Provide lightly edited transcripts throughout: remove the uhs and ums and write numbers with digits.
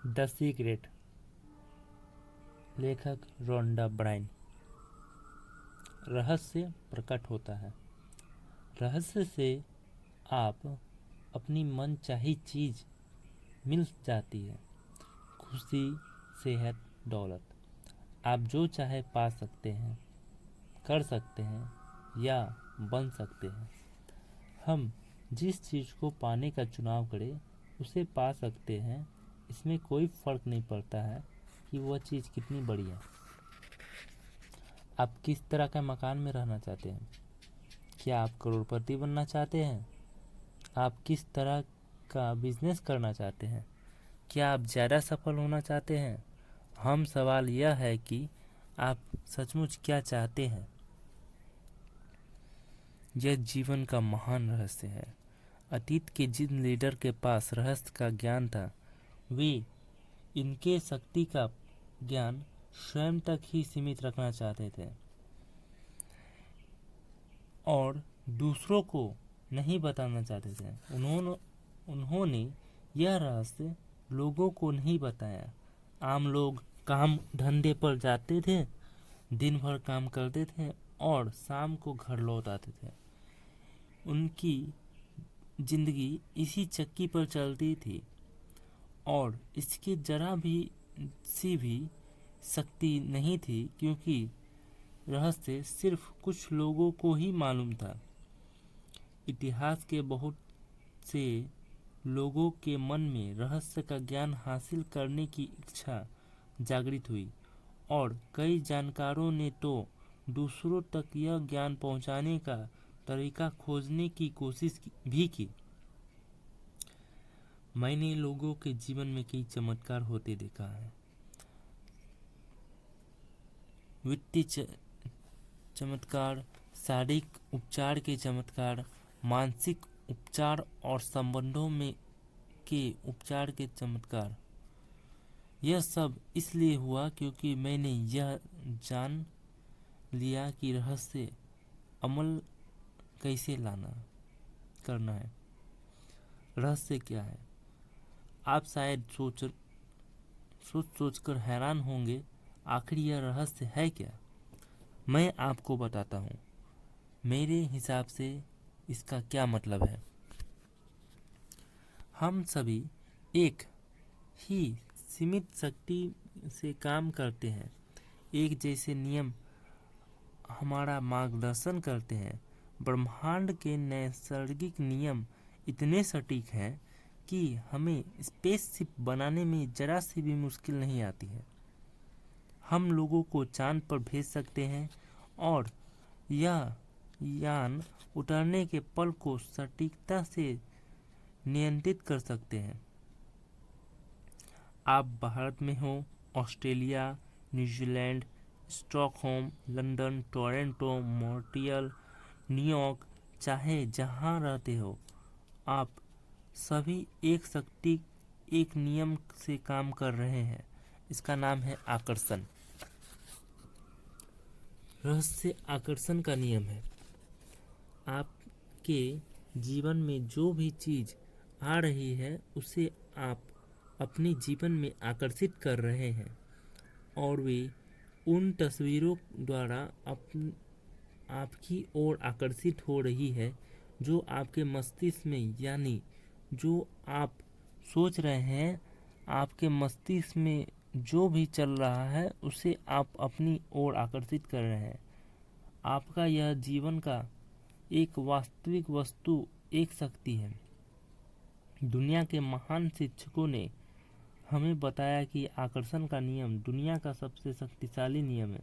The secret, लेखक रोंडा Bryan. रहस्य प्रकट होता है। रहस्य से आप अपनी मनचाही चीज मिल जाती है। खुशी, सेहत, दौलत। आप जो चाहे पा सकते हैं, कर सकते हैं या बन सकते हैं। हम जिस चीज़ को पाने का चुनाव करें उसे पा सकते हैं। इसमें कोई फर्क नहीं पड़ता है कि वह चीज़ कितनी बड़ी है। आप किस तरह का मकान में रहना चाहते हैं? क्या आप करोड़पति बनना चाहते हैं? आप किस तरह का बिजनेस करना चाहते हैं? क्या आप ज़्यादा सफल होना चाहते हैं? हम सवाल यह है कि आप सचमुच क्या चाहते हैं। यह जीवन का महान रहस्य है। अतीत के जिन लीडर के पास रहस्य का ज्ञान था, वे इनके शक्ति का ज्ञान स्वयं तक ही सीमित रखना चाहते थे और दूसरों को नहीं बताना चाहते थे। उन्होंने यह रहस्य लोगों को नहीं बताया। आम लोग काम धंधे पर जाते थे, दिन भर काम करते थे और शाम को घर लौट आते थे। उनकी जिंदगी इसी चक्की पर चलती थी और इसकी जरा भी सी भी शक्ति नहीं थी, क्योंकि रहस्य सिर्फ कुछ लोगों को ही मालूम था। इतिहास के बहुत से लोगों के मन में रहस्य का ज्ञान हासिल करने की इच्छा जागृत हुई और कई जानकारों ने तो दूसरों तक यह ज्ञान पहुंचाने का तरीका खोजने की कोशिश भी की। मैंने लोगों के जीवन में कई चमत्कार होते देखा है। वित्तीय चमत्कार, शारीरिक उपचार के चमत्कार, मानसिक उपचार और संबंधों में के उपचार के चमत्कार। यह सब इसलिए हुआ क्योंकि मैंने यह जान लिया कि रहस्य अमल कैसे लाना करना है। रहस्य क्या है? आप शायद सोच कर हैरान होंगे, आखिर यह रहस्य है क्या? मैं आपको बताता हूँ मेरे हिसाब से इसका क्या मतलब है। हम सभी एक ही सीमित शक्ति से काम करते हैं। एक जैसे नियम हमारा मार्गदर्शन करते हैं। ब्रह्मांड के नैसर्गिक नियम इतने सटीक हैं कि हमें स्पेसशिप बनाने में जरा सी भी मुश्किल नहीं आती है। हम लोगों को चांद पर भेज सकते हैं और यह यान उतरने के पल को सटीकता से नियंत्रित कर सकते हैं। आप भारत में हो, Australia, New Zealand, Stockholm, London, Toronto, Montreal, New York, चाहे जहां रहते हो, आप सभी एक शक्ति, एक नियम से काम कर रहे हैं। इसका नाम है आकर्षण। रहस्य आकर्षण का नियम है। आपके जीवन में जो भी चीज आ रही है उसे आप अपने जीवन में आकर्षित कर रहे हैं और वे उन तस्वीरों द्वारा आपकी ओर आकर्षित हो रही है जो आपके मस्तिष्क में, यानी जो आप सोच रहे हैं, आपके मस्तिष्क में जो भी चल रहा है उसे आप अपनी ओर आकर्षित कर रहे हैं। आपका यह जीवन का एक वास्तविक वस्तु, एक शक्ति है। दुनिया के महान शिक्षकों ने हमें बताया कि आकर्षण का नियम दुनिया का सबसे शक्तिशाली नियम है।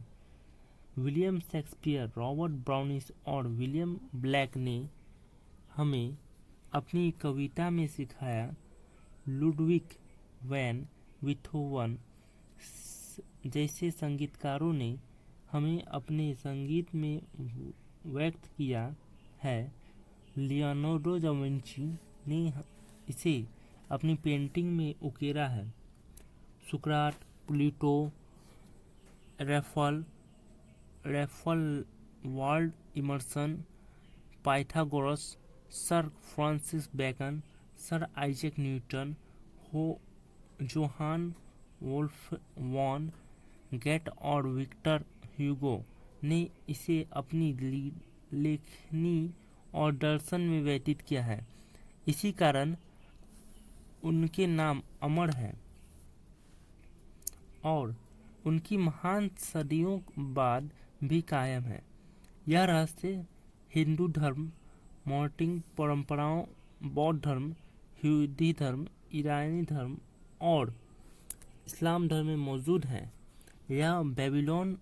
विलियम शेक्सपियर, रॉबर्ट ब्राउनिश और विलियम ब्लैक ने हमें अपनी कविता में सिखाया। लुडविग वैन बीथोवन जैसे संगीतकारों ने हमें अपने संगीत में व्यक्त किया है। लियोनार्डो दा विंची ने इसे अपनी पेंटिंग में उकेरा है। सुकरात, Plato, Ralph Waldo Emerson, Pythagoras, sir Francis Bacon, sir Isaac Newton, Johann Wolf von Goethe और विक्टर ह्यूगो ने इसे अपनी लेखनी और दर्शन में व्यतीत किया है। इसी कारण उनके नाम अमर हैं और उनकी महान सदियों बाद भी कायम है। यह रहस्य हिंदू धर्म, मॉर्टिंग परंपराओं, बौद्ध धर्म, यहूदी धर्म, ईरानी धर्म और इस्लाम धर्म में मौजूद है। यह बेबीलोन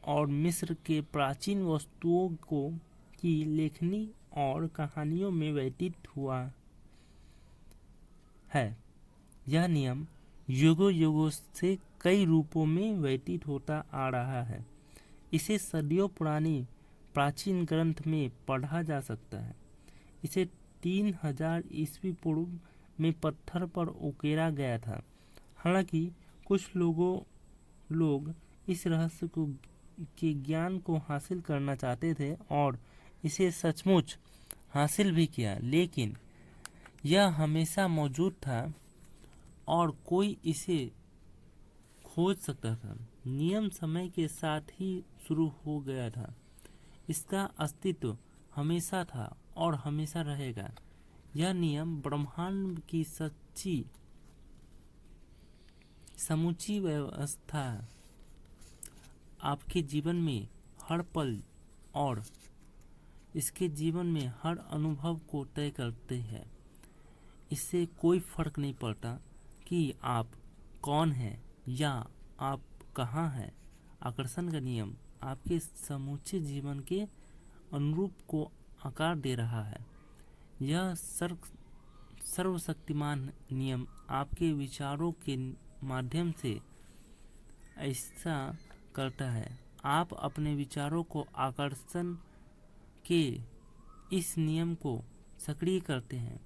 और मिस्र के प्राचीन वस्तुओं को की लेखनी और कहानियों में व्यतीत हुआ है। यह नियम युगों युगों से कई रूपों में व्यतीत होता आ रहा है। इसे सदियों पुरानी प्राचीन ग्रंथ में पढ़ा जा सकता है। इसे 3000 ईस्वी पूर्व में पत्थर पर उकेरा गया था। हालांकि कुछ लोग इस रहस्य के ज्ञान को हासिल करना चाहते थे और इसे सचमुच हासिल भी किया, लेकिन यह हमेशा मौजूद था और कोई इसे खोज सकता था। नियम समय के साथ ही शुरू हो गया था। इसका अस्तित्व हमेशा था और हमेशा रहेगा। यह नियम ब्रह्मांड की समूची व्यवस्था आपके जीवन में हर पल और इसके जीवन में हर अनुभव को तय करते हैं। इससे कोई फर्क नहीं पड़ता कि आप कौन हैं या आप कहाँ हैं। आकर्षण का नियम आपके समूचे जीवन के अनुरूप को आकार दे रहा है। यह सर्वशक्तिमान नियम आपके विचारों के माध्यम से ऐसा करता है। आप अपने विचारों को आकर्षण के इस नियम को सक्रिय करते हैं।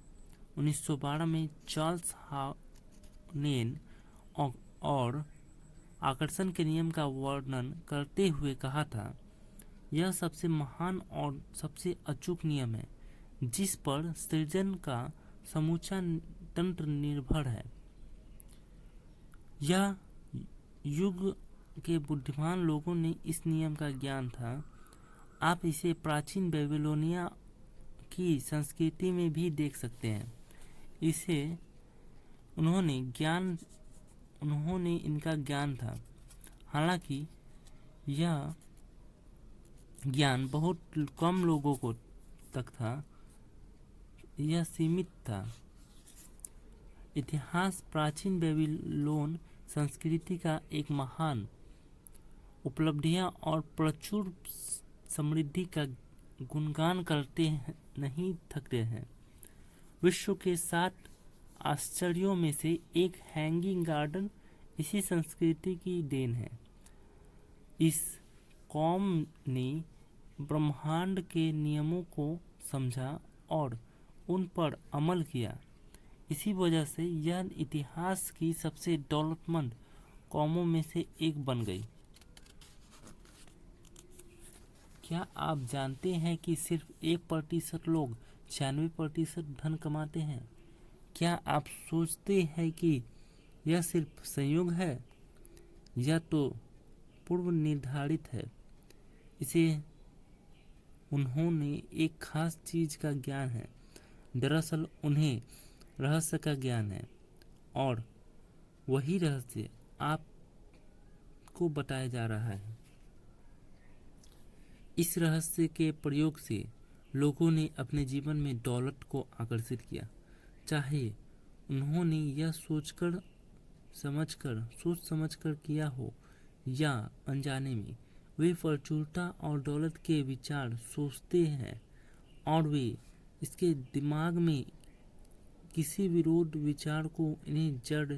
1912 में चार्ल्स हानेन और आकर्षण के नियम का वर्णन करते हुए कहा था, यह सबसे महान और सबसे अचूक नियम है जिस पर सृजन का समूचा तंत्र निर्भर है। यह युग के बुद्धिमान लोगों ने इस नियम का ज्ञान था। आप इसे प्राचीन बेबीलोनिया की संस्कृति में भी देख सकते हैं। उन्होंने इनका ज्ञान था। हालांकि यह ज्ञान बहुत कम लोगों को तक था। यह सीमित था। इतिहास प्राचीन बेबीलोन संस्कृति का एक महान उपलब्धियां और प्रचुर समृद्धि का गुणगान करते नहीं थकते हैं। विश्व के 7 आश्चर्यों में से एक हैंगिंग गार्डन इसी संस्कृति की देन है। इस कौम ने ब्रह्मांड के नियमों को समझा और उन पर अमल किया। इसी वजह से यह इतिहास की सबसे दौलतमंद कौमों में से एक बन गई। क्या आप जानते हैं कि सिर्फ 1% लोग 96% धन कमाते हैं? क्या आप सोचते हैं कि यह सिर्फ संयोग है? यह तो पूर्व निर्धारित है। इसे उन्होंने एक खास चीज का ज्ञान है। दरअसल उन्हें रहस्य का ज्ञान है और वही रहस्य आपको बताया जा रहा है। इस रहस्य के प्रयोग से लोगों ने अपने जीवन में दौलत को आकर्षित किया, चाहे उन्होंने यह सोच समझकर किया हो या अनजाने में। वे प्रचुरता और दौलत के विचार सोचते हैं और वे इसके दिमाग में किसी विरोध विचार को इन्हें जड़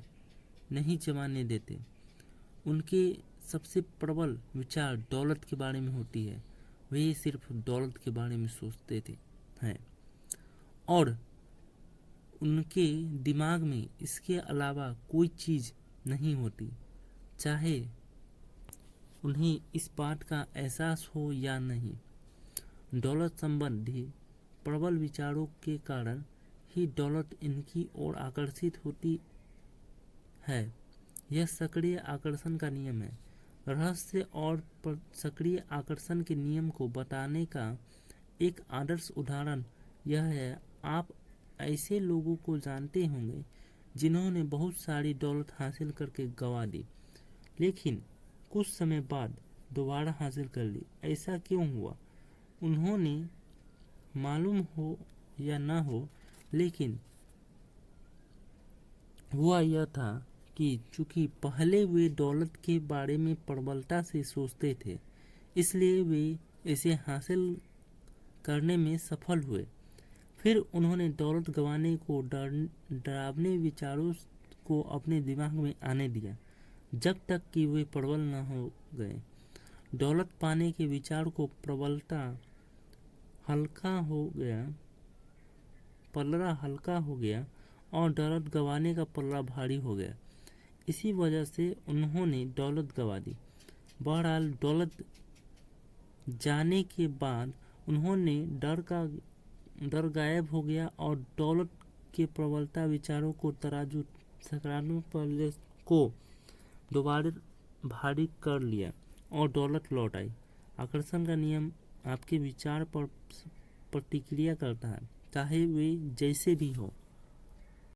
नहीं जमाने देते। उनके सबसे प्रबल विचार दौलत के बारे में होती है। वे सिर्फ दौलत के बारे में सोचते हैं और उनके दिमाग में इसके अलावा कोई चीज़ नहीं होती, चाहे उन्हें इस बात का एहसास हो या नहीं। दौलत संबंधी प्रबल विचारों के कारण ही दौलत इनकी ओर आकर्षित होती है। यह सक्रिय आकर्षण का नियम है। रहस्य और सक्रिय आकर्षण के नियम को बताने का एक आदर्श उदाहरण यह है, आप ऐसे लोगों को जानते होंगे जिन्होंने बहुत सारी दौलत हासिल करके गंवा दी, लेकिन कुछ समय बाद दोबारा हासिल कर ली। ऐसा क्यों हुआ? उन्होंने, मालूम हो या ना हो, लेकिन हुआ यह था कि चूंकि पहले वे दौलत के बारे में प्रबलता से सोचते थे, इसलिए वे इसे हासिल करने में सफल हुए। फिर उन्होंने दौलत गंवाने को डरावने विचारों को अपने दिमाग में आने दिया, जब तक कि वे प्रबल न हो गए। दौलत पाने के विचार को प्रबलता पलड़ा हल्का हो गया और दौलत गंवाने का पलड़ा भारी हो गया। इसी वजह से उन्होंने दौलत गंवा दी। बहरहाल दौलत जाने के बाद उन्होंने डर गायब हो गया और दौलत के प्रबलता विचारों को तराजू सकारात्मक पहलू को दोबारा भारी कर लिया और दौलत लौट आई। आकर्षण का नियम आपके विचार पर प्रतिक्रिया करता है, चाहे वे जैसे भी हो।